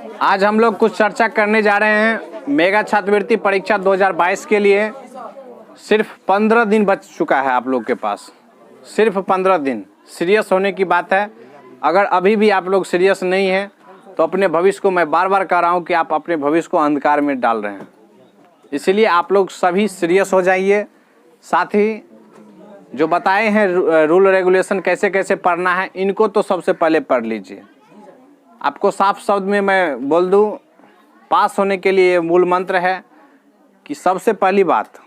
आज हम लोग कुछ चर्चा करने जा रहे हैं मेगा छात्रवृत्ति परीक्षा 2022 के लिए। सिर्फ 15 दिन बच चुका है आप लोग के पास, सिर्फ 15 दिन। सीरियस होने की बात है। अगर अभी भी आप लोग सीरियस नहीं हैं तो अपने भविष्य को, मैं बार बार कह रहा हूं कि आप अपने भविष्य को अंधकार में डाल रहे हैं, इसलिए आप लोग सभी सीरियस हो जाइए। साथ ही जो बताए हैं रूल रेगुलेशन कैसे कैसे पढ़ना है, इनको तो सबसे पहले पढ़ लीजिए। आपको साफ शब्द में मैं बोल दूं, पास होने के लिए मूल मंत्र है कि सबसे पहली बात,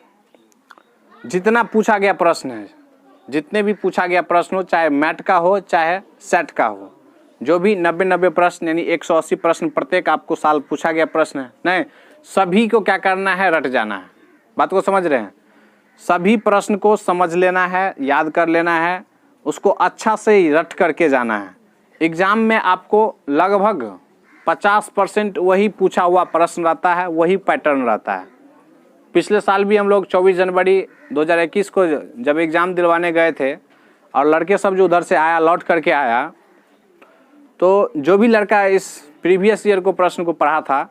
जितना पूछा गया प्रश्न है, जितने भी पूछा गया प्रश्न हो, चाहे मैट का हो चाहे सेट का हो, जो भी 90 प्रश्न यानी 180 प्रश्न प्रत्येक आपको साल पूछा गया प्रश्न है, नहीं सभी को क्या करना है, रट जाना है। बात को समझ रहे हैं? सभी प्रश्न को समझ लेना है, याद कर लेना है, उसको अच्छा से ही रट करके जाना है। एग्जाम में आपको लगभग 50% वही पूछा हुआ प्रश्न रहता है, वही पैटर्न रहता है। पिछले साल भी हम लोग 24 जनवरी 2021 को जब एग्ज़ाम दिलवाने गए थे और लड़के सब जो उधर से आया, लौट करके आया, तो जो भी लड़का इस प्रीवियस ईयर को प्रश्न को पढ़ा था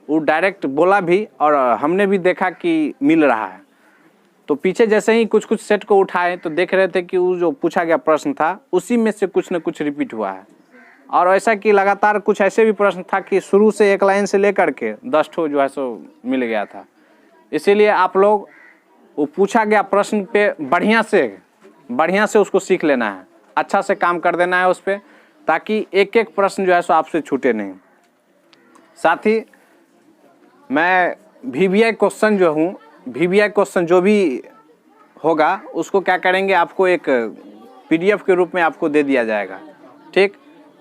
वो डायरेक्ट बोला भी और हमने भी देखा कि मिल रहा है। तो पीछे जैसे ही कुछ कुछ सेट को उठाए तो देख रहे थे कि वो जो पूछा गया प्रश्न था उसी में से कुछ न कुछ रिपीट हुआ है। और ऐसा कि लगातार कुछ ऐसे भी प्रश्न था कि शुरू से एक लाइन से लेकर के 10 ठो जो है सो मिल गया था। इसीलिए आप लोग वो पूछा गया प्रश्न पे बढ़िया से उसको सीख लेना है, अच्छा से काम कर देना है उस पर, ताकि एक एक प्रश्न जो है सो आपसे छूटे नहीं। साथ ही मैं VBI क्वेश्चन जो हूँ, VBI क्वेश्चन जो भी होगा उसको क्या करेंगे, आपको एक PDF के रूप में आपको दे दिया जाएगा। ठीक,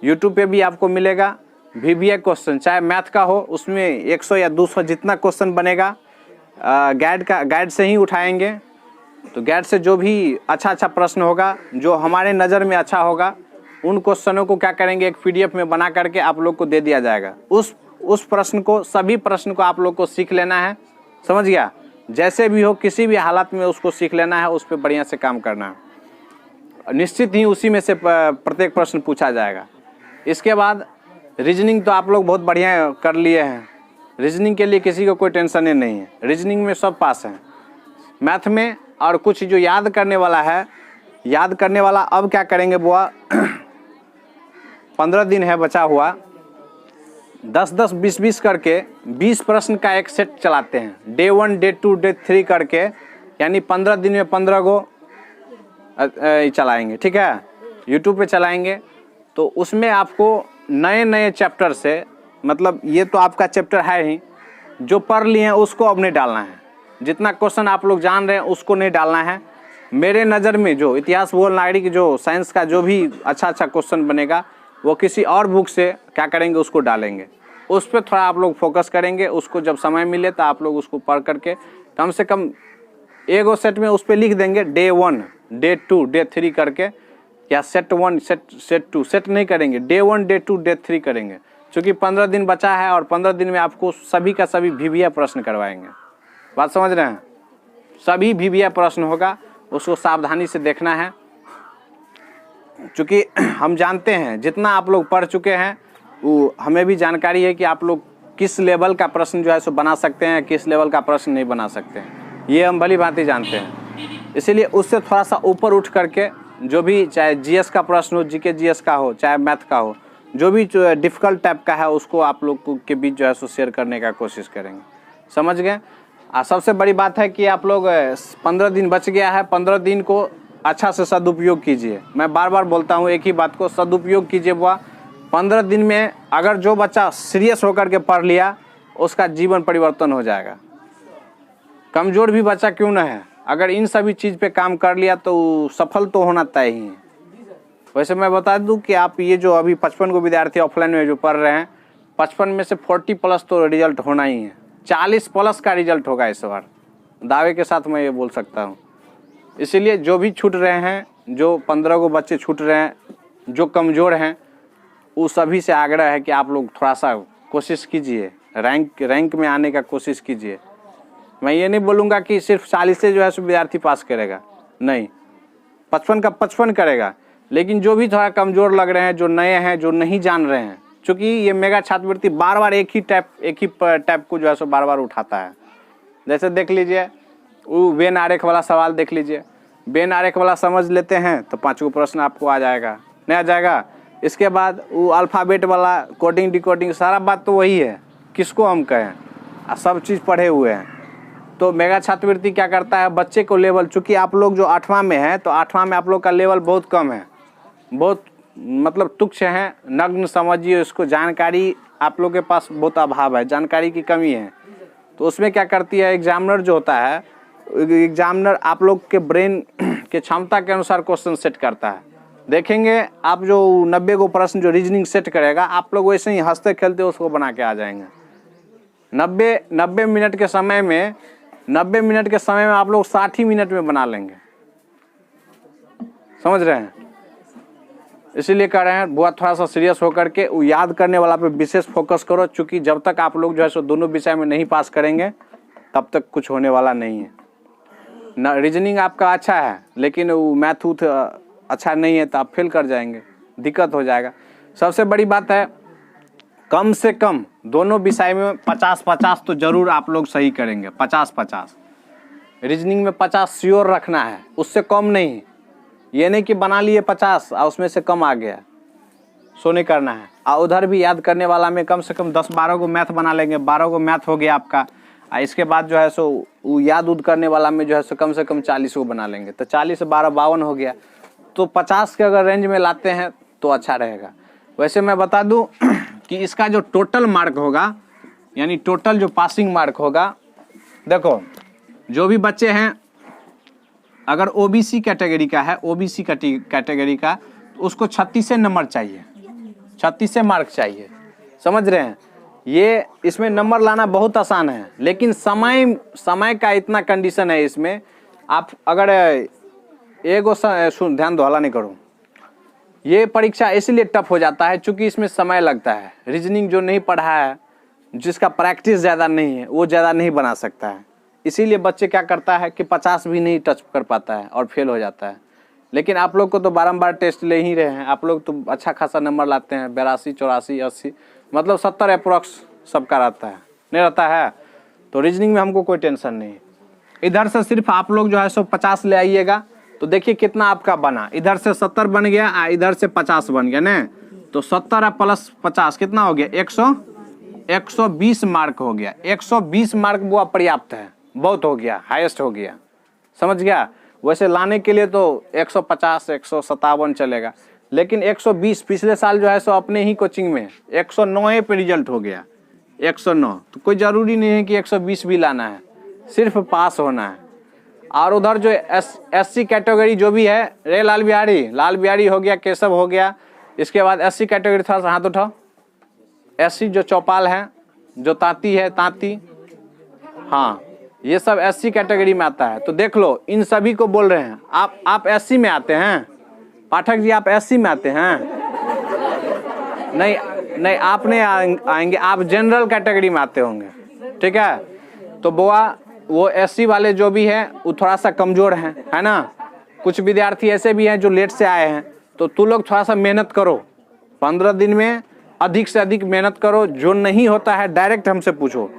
YouTube पे भी आपको मिलेगा VBI क्वेश्चन, चाहे मैथ का हो, उसमें 100 या 200 जितना क्वेश्चन बनेगा गाइड से ही उठाएंगे। तो गाइड से जो भी अच्छा प्रश्न होगा, जो हमारे नज़र में अच्छा होगा, उन क्वेश्चनों को क्या करेंगे, एक PDF में बना करके आप लोग को दे दिया जाएगा। उस प्रश्न को, सभी प्रश्न को आप लोग को सीख लेना है। समझ गया? जैसे भी हो, किसी भी हालत में उसको सीख लेना है, उस पर बढ़िया से काम करना है। निश्चित ही उसी में से प्रत्येक प्रश्न पूछा जाएगा। इसके बाद रीजनिंग तो आप लोग बहुत बढ़िया कर लिए हैं। रीजनिंग के लिए किसी को कोई टेंशन ही नहीं है, रीजनिंग में सब पास हैं। मैथ में और कुछ जो याद करने वाला है, याद करने वाला अब क्या करेंगे बुआ 15 दिन है बचा हुआ, 10-10, 20-20 करके 20 प्रश्न का एक सेट चलाते हैं। डे 1, डे 2, डे 3 करके, यानी 15 दिन में 15 को चलाएंगे। ठीक है, YouTube पे चलाएंगे। तो उसमें आपको नए चैप्टर से, मतलब ये तो आपका चैप्टर है ही, जो पढ़ लिए हैं उसको अब नहीं डालना है। जितना क्वेश्चन आप लोग जान रहे हैं उसको नहीं डालना है। मेरे नज़र में जो इतिहास, भूगोल, नागरिक, जो साइंस का जो भी अच्छा क्वेश्चन बनेगा वो किसी और बुक से क्या करेंगे, उसको डालेंगे। उस पर थोड़ा आप लोग फोकस करेंगे। उसको जब समय मिले तो आप लोग उसको पढ़ करके कम से कम एगो सेट में उस पर लिख देंगे डे 1, डे 2, डे 3 करके, या सेट 1, सेट 2, सेट नहीं करेंगे, डे 1, डे 2, डे 3 करेंगे। क्योंकि 15 दिन बचा है और 15 दिन में आपको सभी का सभी VBI प्रश्न करवाएंगे। बात समझ रहे हैं? सभी VBI प्रश्न होगा, उसको सावधानी से देखना है। क्योंकि हम जानते हैं जितना आप लोग पढ़ चुके हैं, वो हमें भी जानकारी है कि आप लोग किस लेवल का प्रश्न जो है सो बना सकते हैं, किस लेवल का प्रश्न नहीं बना सकते हैं, ये हम भली भांति जानते हैं। इसीलिए उससे थोड़ा सा ऊपर उठ करके, जो भी चाहे GS का प्रश्न हो, GK GS का हो, चाहे मैथ का हो, जो भी डिफ़िकल्ट टाइप का है, उसको आप लोग के बीच जो है सो शेयर करने का कोशिश करेंगे। समझ गए? सबसे बड़ी बात है कि आप लोग 15 दिन बच गया है, 15 दिन को अच्छा से सदुपयोग कीजिए। मैं बार बार बोलता हूँ एक ही बात को, सदुपयोग कीजिए बुआ। 15 दिन में अगर जो बच्चा सीरियस होकर के पढ़ लिया, उसका जीवन परिवर्तन हो जाएगा। कमज़ोर भी बच्चा क्यों न है, अगर इन सभी चीज़ पे काम कर लिया तो सफल तो होना तय ही है। वैसे मैं बता दूं कि आप ये जो अभी 55 को विद्यार्थी ऑफलाइन में जो पढ़ रहे हैं, 55 में से 40+ तो रिजल्ट होना ही है, 40+ का रिजल्ट होगा इस बार, दावे के साथ मैं ये बोल सकता हूँ। इसीलिए जो भी छूट रहे हैं, जो 15 को बच्चे छूट रहे हैं, जो कमज़ोर हैं, वो सभी से आग्रह है कि आप लोग थोड़ा सा कोशिश कीजिए, रैंक में आने का कोशिश कीजिए। मैं ये नहीं बोलूँगा कि सिर्फ 40 से जो है सो विद्यार्थी पास करेगा, नहीं, 55 का 55 करेगा। लेकिन जो भी थोड़ा कमज़ोर लग रहे हैं, जो नए हैं, जो नहीं जान रहे हैं, चूँकि ये मेगा छात्रवृत्ति बार बार एक ही टाइप को जो है सो बार बार उठाता है। जैसे देख लीजिए वो वेन आरेख वाला सवाल देख लीजिए, वेन आरेख वाला समझ लेते हैं तो 5 को प्रश्न आपको आ जाएगा, नहीं आ जाएगा। इसके बाद वो अल्फ़ाबेट वाला कोडिंग डिकोडिंग सारा बात तो वही है, किसको हम कहें, सब चीज़ पढ़े हुए हैं। तो मेगा छात्रवृत्ति क्या करता है, बच्चे को लेवल, चूँकि आप लोग जो 8वां में है तो 8वां में आप लोग का लेवल बहुत कम है, बहुत मतलब तुच्छ है, नग्न समझिए इसको, जानकारी आप लोग के पास बहुत अभाव है, जानकारी की कमी है। तो उसमें क्या करती है एग्जामिनर जो होता है, एग्जामिनर आप लोग के ब्रेन के क्षमता के अनुसार क्वेश्चन सेट करता है। देखेंगे आप जो 90 को प्रश्न जो रीजनिंग सेट करेगा, आप लोग वैसे ही हंसते खेलते उसको बना के आ जाएंगे। 90 मिनट के समय में 90 मिनट के समय में आप लोग 60 ही मिनट में बना लेंगे, समझ रहे हैं। इसीलिए कह रहे हैं बुआ थोड़ा सा सीरियस होकर के वो याद करने वाला पे विशेष फोकस करो, क्योंकि जब तक आप लोग जो है सो दोनों विषय में नहीं पास करेंगे तब तक कुछ होने वाला नहीं है। न रीजनिंग आपका अच्छा है लेकिन वो मैथ उथ अच्छा नहीं है तो आप फेल कर जाएंगे, दिक्कत हो जाएगा। सबसे बड़ी बात है कम से कम दोनों विषय में 50-50 तो जरूर आप लोग सही करेंगे। 50-50 रीजनिंग में 50 श्योर रखना है, उससे कम नहीं। ये नहीं कि बना लिए 50 और उसमें से कम आ गया, सो नहीं करना है। और उधर भी याद करने वाला में कम से कम 10-12 को मैथ बना लेंगे, 12 को मैथ हो गया आपका। इसके बाद जो है सो वो याद उद करने वाला में जो है सो कम से कम 40 को बना लेंगे, तो 40 से 12 52 हो गया। तो 50 के अगर रेंज में लाते हैं तो अच्छा रहेगा। वैसे मैं बता दूं कि इसका जो टोटल मार्क होगा, यानी टोटल जो पासिंग मार्क होगा, देखो जो भी बच्चे हैं अगर ओबीसी कैटेगरी का है, ओबीसी कैटेगरी का, तो उसको 36 नंबर चाहिए, 36 मार्क चाहिए, समझ रहे हैं। ये इसमें नंबर लाना बहुत आसान है, लेकिन समय का इतना कंडीशन है इसमें। आप अगर एगो सुन ध्यान दो, हल्ला नहीं करो। ये परीक्षा इसलिए टफ हो जाता है क्योंकि इसमें समय लगता है। रीजनिंग जो नहीं पढ़ा है, जिसका प्रैक्टिस ज़्यादा नहीं है, वो ज़्यादा नहीं बना सकता है। इसीलिए बच्चे क्या करता है कि 50 भी नहीं टच कर पाता है और फेल हो जाता है। लेकिन आप लोग को तो बारंबार टेस्ट ले ही रहे हैं, आप लोग तो अच्छा खासा नंबर लाते हैं, 82, 84, 80, मतलब 70 अप्रोक्स सबका रहता है, नहीं रहता है। तो रीजनिंग में हमको कोई टेंशन नहीं। इधर से सिर्फ आप लोग जो है सो 50 ले आइएगा, तो देखिए कितना आपका बना। इधर से 70 बन गया, इधर से 50 बन गया ना, तो 70 प्लस 50 कितना हो गया, 120 मार्क हो गया। 120 मार्क वो पर्याप्त है, बहुत हो गया, हाईएस्ट हो गया, समझ गया। वैसे लाने के लिए तो 150 157 चलेगा, लेकिन 120 पिछले साल जो है सो अपने ही कोचिंग में 109 पे रिजल्ट हो गया, 109। तो कोई ज़रूरी नहीं है कि 120 भी लाना है, सिर्फ पास होना है। और उधर जो एससी कैटेगरी जो भी है, रे लाल बिहारी हो गया, केशव हो गया। इसके बाद एससी कैटेगरी थोड़ा सा हाथ उठाओ। एससी जो चौपाल है, जो तांती है, तांती, हाँ, ये सब एससी कैटेगरी में आता है। तो देख लो, इन सभी को बोल रहे हैं आप एससी में आते हैं, पाठक जी आप एससी में आते हैं? नहीं आप नहीं आएंगे, आप जनरल कैटेगरी में आते होंगे, ठीक है। तो बुआ वो एससी वाले जो भी है वो थोड़ा सा कमज़ोर हैं, है ना। कुछ विद्यार्थी ऐसे भी हैं जो लेट से आए हैं, तो तू लोग थोड़ा सा मेहनत करो, 15 दिन में अधिक से अधिक मेहनत करो। जो नहीं होता है डायरेक्ट हमसे पूछो,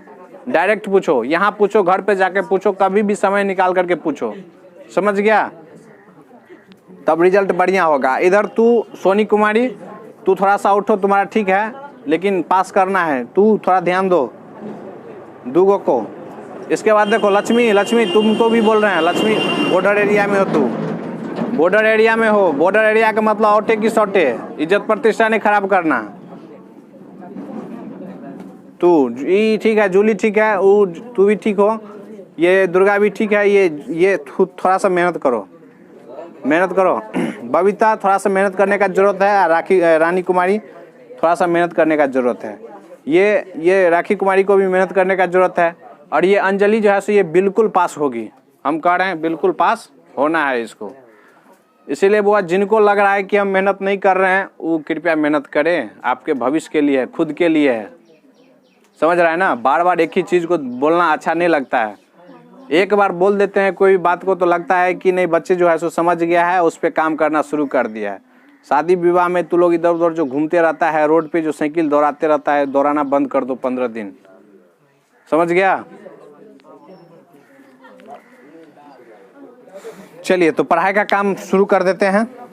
डायरेक्ट पूछो, यहाँ पूछो, घर पे जाके पूछो, कभी भी समय निकाल करके पूछो, समझ गया, तब रिजल्ट बढ़िया होगा। इधर तू सोनी कुमारी, तू थोड़ा सा उठो, तुम्हारा ठीक है लेकिन पास करना है, तू थोड़ा ध्यान दो दूगो को। इसके बाद देखो लक्ष्मी तुमको भी बोल रहे हैं। लक्ष्मी बॉर्डर एरिया में हो, तू बॉर्डर एरिया में हो। बॉर्डर एरिया का मतलब औटे की सौटे, इज्जत प्रतिष्ठा नहीं खराब करना। तू ठीक है, जूली ठीक है, वो तू भी ठीक हो, ये दुर्गा भी ठीक है। ये थोड़ा सा मेहनत करो। बबीता थोड़ा सा मेहनत करने का जरूरत है। रानी कुमारी थोड़ा सा मेहनत करने का जरूरत है। ये राखी कुमारी को भी मेहनत करने का जरूरत है। और ये अंजलि जो है सो ये बिल्कुल पास होगी, हम कह रहे हैं बिल्कुल पास होना है इसको। इसीलिए वो जिनको लग रहा है कि हम मेहनत नहीं कर रहे हैं, वो कृपया मेहनत करें, आपके भविष्य के लिए है, खुद के लिए है, समझ रहा है ना। बार बार एक ही चीज़ को बोलना अच्छा नहीं लगता है। एक बार बोल देते हैं कोई बात को तो लगता है कि नहीं बच्चे जो है सो समझ गया है, उस पर काम करना शुरू कर दिया है। शादी विवाह में तू लोग इधर उधर जो घूमते रहता है, रोड पे जो साइकिल दौड़ाते रहता है, दौड़ाना बंद कर दो 15 दिन। समझ गया? चलिए तो पढ़ाई का काम शुरू कर देते हैं।